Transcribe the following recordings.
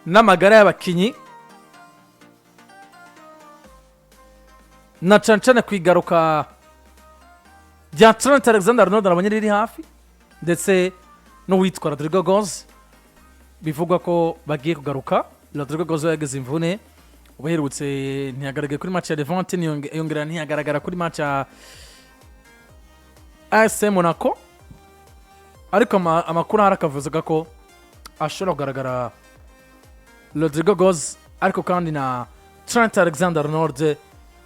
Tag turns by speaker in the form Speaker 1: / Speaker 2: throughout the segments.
Speaker 1: n'amagara y'abakinyi na cancane kwigaruka bya Trent Alexander-Arnold nabonye riri hafi ndetse n'uwitwa Rodrygo bivugwa ko bagiye kugaruka. Rodrygo yageze imvune ubaherutse ntiyagaragaye kuri match ya Levante yongera ntiyagaragara kuri match ya AS Monaco, ariko amakuru harakavuga ko ashobora kugaragara Rodrygo ariko kandi na Trent Alexander-Arnold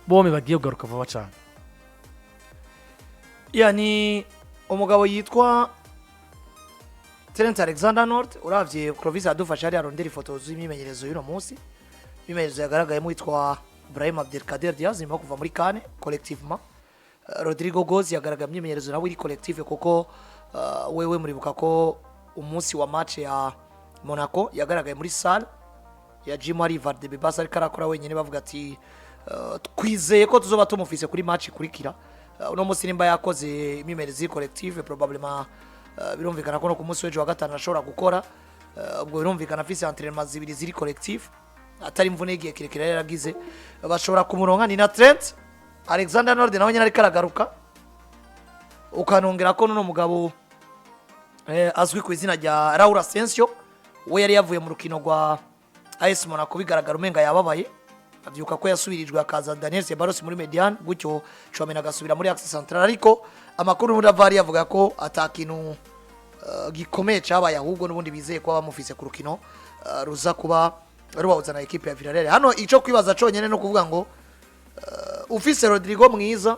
Speaker 1: bombi bagiye kugaruka vuba cyane.
Speaker 2: Yani umugabo yitwa Trent Alexander-Arnold uravye Clovis adufasha ari arondera ifoto z'imimenyerezo y'uno munsi. Imimenyerezo yagaragayemo witwa Brahim Diaz nyuma kuva muri Kane collectivement. Rodrygo yagaragaye imyimenyerezo nawe iri collective kuko wewe muribuka ko umunsi wa match ya Monaco yagaragaye muri salle ya Jimari Vardebe basa ariko arakora wenyine bavuga ati twizeye ko tuzoba tumufise kuri match ikurikira. Uno munsi nimba yakoze imyimenyerezo collective probablement birumvikana ko no ku munsi w'ejo wa gatanu ashobora gukora. Ubwo birumvikana afise entraînement zibiri ziri collective atari imvune igiye kirekire yaragize bashobora kumuronka ni na Trent Alexander-Arnold nawe nyine ariko aragaruka. Ukanongera ko no mugabo azwi ku izina rya Raul Asensio we yari yavuye mu rukino rwa AS Monaco bigaragara umenga yababaye avyuka ko yasubirijwe akaza Daniel Ceballos muri Median gutyo Chouameni agasubira muri Axe Central, ariko amakuru muri Avari yavuga ko atakintu gikomeye cyabaye ahubwo n'ubundi bizeye ko bamufise ku rukino ruza kuba rubawuzana equipe ya Villarreal. Hano ico kwibaza conyene no kuvuga ngo ufise Rodrygo mwiza,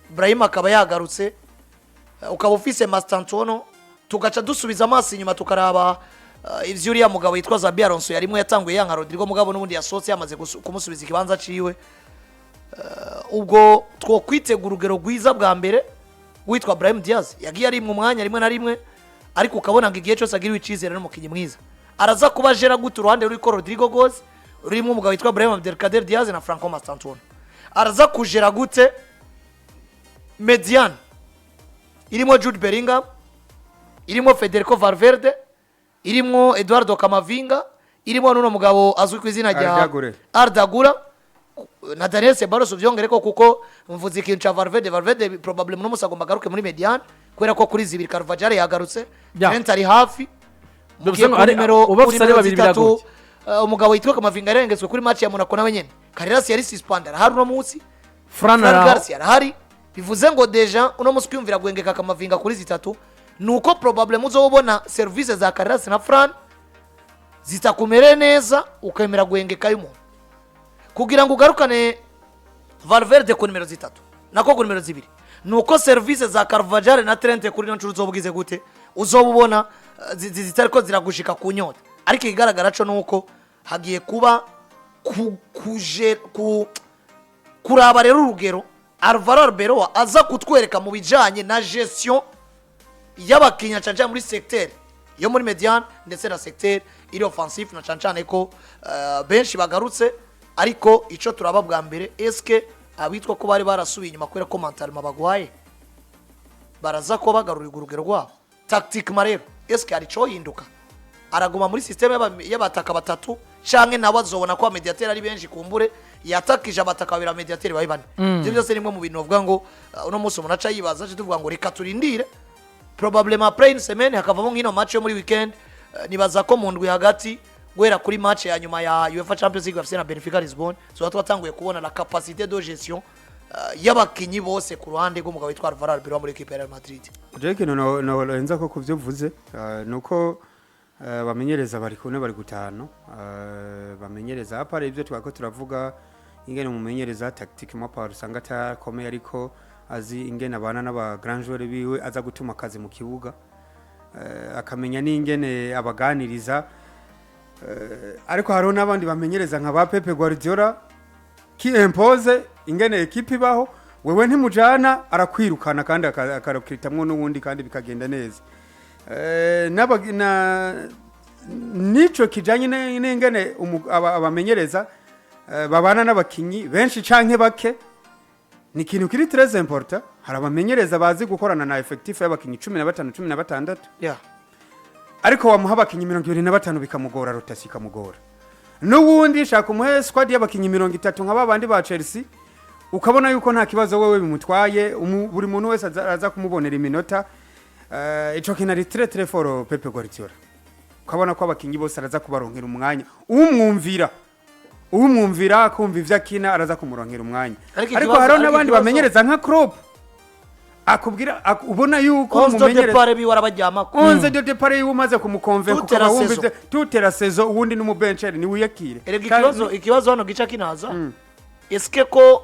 Speaker 2: Brahim akaba yagarutse, ukaba ufise Mastantuono, tugaca dusubiza amaso inyuma tukaraba ivyo uriya mugabo yitwa Xabi Alonso yarimo yatanguye yanka Rodrygo mugabo n'ubundi yasotse yamaze kumusubiza ikibanza ciwe. Ubwo two kwitegura urugero rwiza bwa mbere witwa Brahim Diaz yagiye ari mu mwanya rimwe na rimwe, ariko ukabona ngo igihe cyose agiriwe icizere n'umukinyi mwiza araza kuba jera gute uruhande ruri ko Rodrygo rurimo umugabo witwa Brahim Diaz na Franco Mastantuono araza kujera gute Median irimo Jude Bellingham, irimo Federico Valverde, irimo Eduardo Camavinga, irimo n'uno mugabo azwi ku izina rya Arda Güler na Daniel Ceballos byongere ko kuko mvuze ikintu cha Valverde probablement n'umusagomba garuke muri Median kubera ko kuri zibiri Carvajal yagarutse Trent ari hafi numero babiri biragoye. Umugabo yitwa Camavinga yarengetswe kuri match ya Monaco nawe nyene Carreras yari suspended hari no munsi Fran Garcia hari bivuze ngo deja uno munsi kwiyumvira gwengeka Camavinga kuri zitatu nuko probablement uzobona services za Carreras na Fran zitakumere neza ukemera gwengeka y'umuntu kugira ngo ugarukane Valverde ku numero zitatu nako ku numero zibiri nuko services za Carvajal na Trent kuri no ncuro uzobugize gute uzobubona zitariko ziragushika ku nyota, ariko igaragara cyo nuko hagiye kuba kuraba rero urugero Arbeloa aza kutwereka mu bijanye na gestion y'abakinya canje muri secteur yo muri Median ndetse na secteur iri offensive na cancane ko benshi bagarutse, ariko ico turaba bwa mbere eske abitwa ko bari barasubiye inyuma kwera ko mentalema bagwaye baraza ko bagarurira urugero rwabo tactique marero eske ari cyo hinduka araguma muri systeme y'abataka batatu canke nabazobona ko mediateur ari benshi kumbure yatakije abataka babira mediateur bayi bane. Ibyo byose nimwe mu bintu uvuga ngo uno munsi umuntu aca yibaza cyo tuvuga ngo reka turindire probablement après une semaine hakavamo ngino match yo muri weekend. Nibaza ko mu ndwi hagati gwera kuri match ya nyuma ya UEFA Champions League FC na Benfica Lisbon so twatanguye kubona la capacité de gestion y'abakinyi bose ku ruhande rw'umugabo witwa Arbeloa muri equipe ya Madrid.
Speaker 3: Jeke no lenza ko kuvyovuze nuko bamenyereza bari kune bari gutano bamenyereza apare ivyo twako turavuga ingene mumenyereza tactique mapa usanga takomeye ariko azi ingene abana n'aba grand joueur biwe aza gutuma akazi mu kibuga akamenya n'ingene abaganiriza ariko haro n'abandi bamenyereza nka ba Pepe Guardiola ki impose ingene equipe baho wewe ntimujana arakwirukana kandi akarokiritamwe n'ubundi kandi bikagenda neza nico kijanye n'ingene abamenyereza babana n'abakinyi benshi canke bake ni ikintu kiri très important. Hari abamenyereza bazi gukorana na effectif y'abakinyi 15 16
Speaker 2: yeah
Speaker 3: ariko wamuha abakinyi 25 bikamugora rotasi ikamugora n'ubundi shaka umuhe squad y'abakinyi 30 nka babandi ba Chelsea ukabona yuko nta kibazo wewe bimutwaye buri muntu wese aza kumubonera iminota ico kinari très fort Pepe Guardiola ukabona ko abakinyi bose araza kubaronkera umwanya umwumvira kumva ivyakina araza kumuronkera umwanya ariko haro nabandi bamenyereza nka Klopp akubwira ubona yuko
Speaker 2: mumenyereza pare bi warabajyama
Speaker 3: onze de pare yumaze kumukonvenka ko bawumvize tutera saison ubundi n'umubencher ni wiyakire
Speaker 2: ikibazo hano gica kinaza eske ko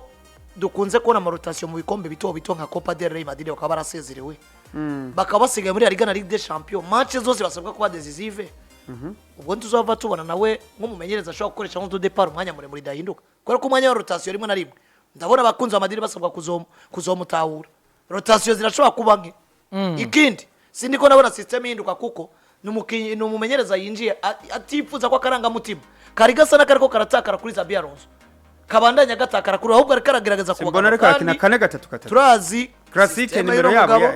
Speaker 2: dukunze kubona amarotation mu bikombe bito nka Copa del Rey Madrid bakaba barasezerewe bakaba basigaye muri Liga na Ligue des Champions match zose basabwa kuba decisive ubwo tuzava tubona nawe nk'umumenyereza ashobora gukoresha nk'utu depart umwanya muremure dahinduka kubera ko umwanya wa rotation rimwe na rimwe ndabona abakunzi ba Madrid basabwa kuzomutahura rotation zirashobora kuba nke ikindi sindiko nabona system ihinduka kuko n'umumenyereza yinjiye atifuza ko akaranga mutima kari gasa nakariko karatakara kuri Xabi Alonso kabandanya gatakara kuri ahubwo karagerageza
Speaker 3: kubona ariko akina 4-3
Speaker 2: turazi
Speaker 3: classique nimero yabo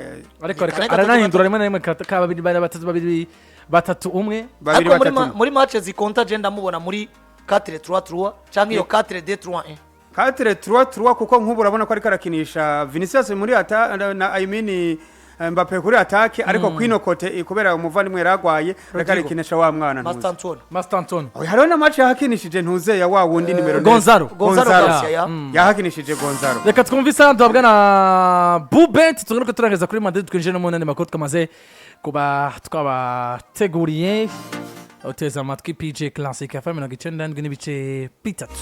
Speaker 1: ariko aranahindura rimwe na rimwe kababiri babiri batatu umwe
Speaker 2: muri match zikonta agenda mubona muri 4-3-3 cyangwa iyo 4-2-3-1
Speaker 3: 4-3-3 kuko nk'ubu urabona ko ari karakinisha Vinicius muri I mean Mbappe kuri attaque ariko kwino kote kubera umuvandimwe yaragwaye rakarikinisha wa mwana
Speaker 2: Master Antonio
Speaker 3: hariho na match yahakinishije ntuze ya wa wundi nimero
Speaker 2: Gonzalo Garcia
Speaker 3: yahakinishije Gonzalo
Speaker 1: reka twumvise duhabwa na Bubet tugaruka turangeza kuri Madrid twinjire no mu nane makuru twamaze kuba twabateguriye uteza amatwi PJ Classic FM 97 n'ibice bitatu.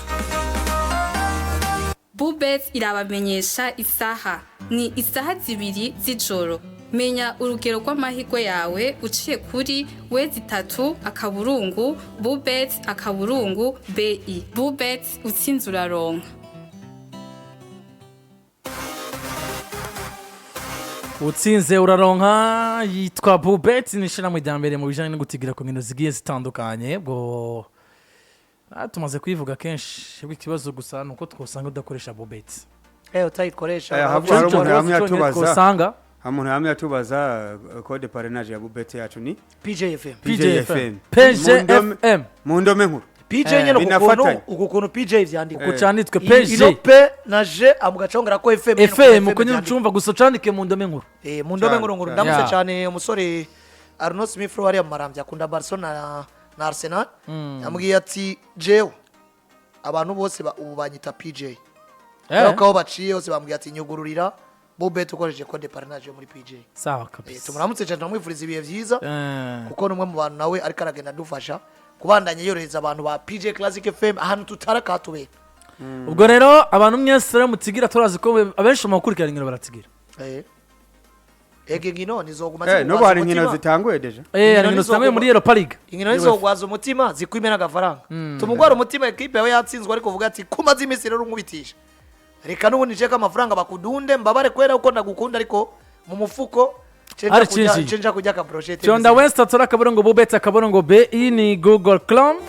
Speaker 4: Bubet irabamenyesha isaha ni isaha zibiri z'ijoro. Menya urugero rw'amahirwe yawe uciye kuri wezi3 akaburungu Bubet akaburungu BI. Bubet utsinze uraronka.
Speaker 1: Utsinze uraronka yitwa Bubet nishira mu ijambere mu bijanye no gutigira ku nkino zigiye zitandukanye bwo tumaze kwivuga kenshi ikibazo gusa nuko twosanga udakoresha Bubet
Speaker 2: utayikoresha
Speaker 3: umuntu hamwe yatubaza code parrainage ya Bubet yacu ni
Speaker 1: PJFM
Speaker 3: mu ndome nkuru
Speaker 2: PJ nyene ukuntu PJ vyandika
Speaker 1: kucanditswe PJ
Speaker 2: ino P na J amugacongera ko
Speaker 1: FM ko nyine ucumva gusa candike mu ndome nkuru
Speaker 2: mu ndome nkuru ndamutse cyane umusore Arnaud Smith wari amarambya akunda Barcelona na Arsenal yambwiye ati jewe abantu bose ubu banyita PJ ariko baciye bose bambwiye ati nyugururira Bubet ukoresheje code parrainage muri PJ
Speaker 1: sawa kabisa
Speaker 2: tumuramutse cyane namwifuriza ibihe byiza kuko numwe mu bantu nawe ariko aragenda dufasha kubandanya yorohereza abantu ba PJ Classic FM ahantu tutarakatubera
Speaker 1: ubwo rero abantu mwese mutigira turazi ko abenshi mu makurikirana ngiro baratigira
Speaker 2: ngino nizoguma
Speaker 3: no bari nkino zitanguye deje
Speaker 1: nkino zitanguye muri Europa League
Speaker 2: inkino nizogwaza umutima zikwimena agafaranga tumugwara umutima equipe yawe yatsinzwe ariko vuga ati kumaze imisi rero nkubitisha reka nubundi cheka amafaranga bakudunde mbabare kwera uko ndagukunda ariko mu mufuko cenja kujya ka brochette
Speaker 1: Chonda West atora kaburongo Bubet akaburongo BI ni Google Chrome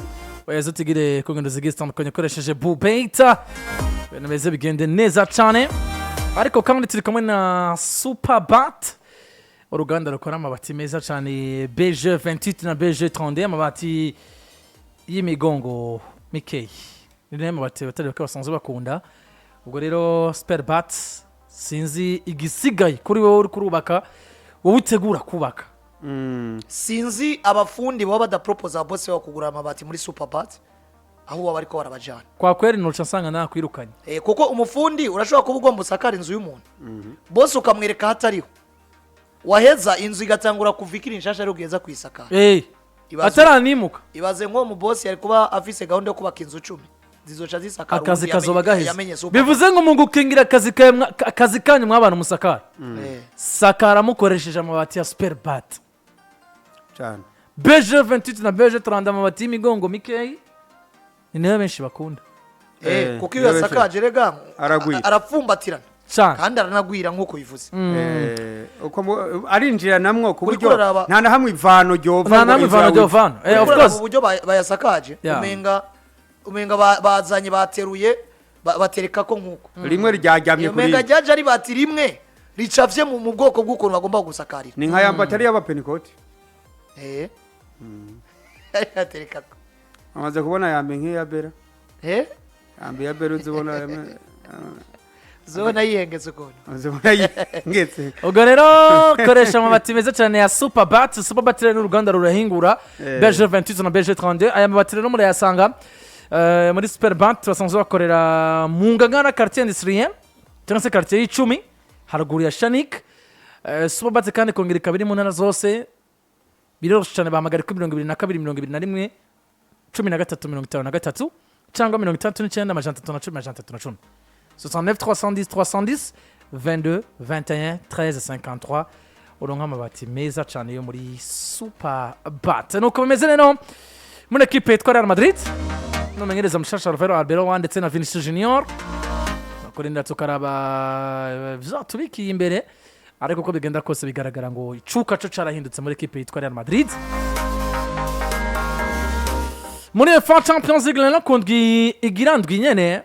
Speaker 1: wezo tigire ku ngendo zigiye zitandukanye koresheje Bubet bene beze bigende neza cyane ariko kandi turi kumwe na Superbat uruganda rukora amabati meza cyane BG28 na BG32 amabati y'imigongo Mickey ni amabati batari basanzwe bakunda ubwo rero Superbat sinzi igisigaye kuri wowe uri kurubaka wowe utegura kubaka
Speaker 2: sinzi abafundi baba badaproposa bose wo kugura amabati muri Superbat aho baba ariko barabajana
Speaker 1: kwa kweri nuca nsanga nakwirukanye
Speaker 2: kuko umufundi urashobora kuba ugomba usakara inzu y'umuntu bose ukamwereka hatariho waheza inzu igatangura kuvikira inshasha ari ugeza kwisakara
Speaker 1: ataranimuka
Speaker 2: ibaze nko mu boss yari kuba afise gahunda yo kubaka inzu 10 zizoca zisakara
Speaker 1: akazi kazoba gaheze bivuze ngo mu gukingira akazi kanyu mwabana musakara sakara mukoresheje amabati ya Superbat
Speaker 3: cyane
Speaker 1: BG28 na BG30 amabati y'imigongo Mickey ni nayo benshi bakunda
Speaker 2: kuko iyo yasakaje rega arapfumbatirana
Speaker 1: cyane
Speaker 2: kandi aranagwira nkuko bivuze
Speaker 3: uko arinjira namwo ku buryo nta na hamwe ivano
Speaker 1: ryova
Speaker 2: of course uburyo bayasakaje umenga bazanye bateruye batereka ko nkuko
Speaker 3: rimwe ryajyamye kuri
Speaker 2: umenga ryaje ari bati rimwe ricavye mu bwoko bw'ukuntu bagomba gusakarira
Speaker 3: ni nka ya batari y'abapentecote
Speaker 2: atereka ko
Speaker 3: amaze kubona yambe nk'iya bera yambe ya bera uzibona
Speaker 2: zona yihengetse ukuntu
Speaker 3: uzibona yihengetse
Speaker 1: ubwo rero koresha amabati meza cyane ya Superbat rero uruganda rurahingura BG 28 na BG 32 aya mabati rero murayasanga muri Superbat basanzwe bakorera mu Ngagara quartier industriel cyangwa se quartier y'Icumi haruguru ya Shanik Superbat kandi kongera ikabiri mu ntara zose biroroshye cyane bahamagara kuri 22 21 13 cyangwa 39 69 310 22 21 13 53 uronka amabati meza cyane yo muri Superbat nuko bimeze rero muri equipe yitwa Real Madrid n'umumenyereza mushasha Arbeloa ndetse na Vinicius Junior bakorinda tukaraba bizatubikiye imbere ariko ko bigenda kose bigaragara ngo icuka cyo carahindutse muri equipe yitwa Real Madrid muri UEFA Champions League rero kundwi igirandwi nyene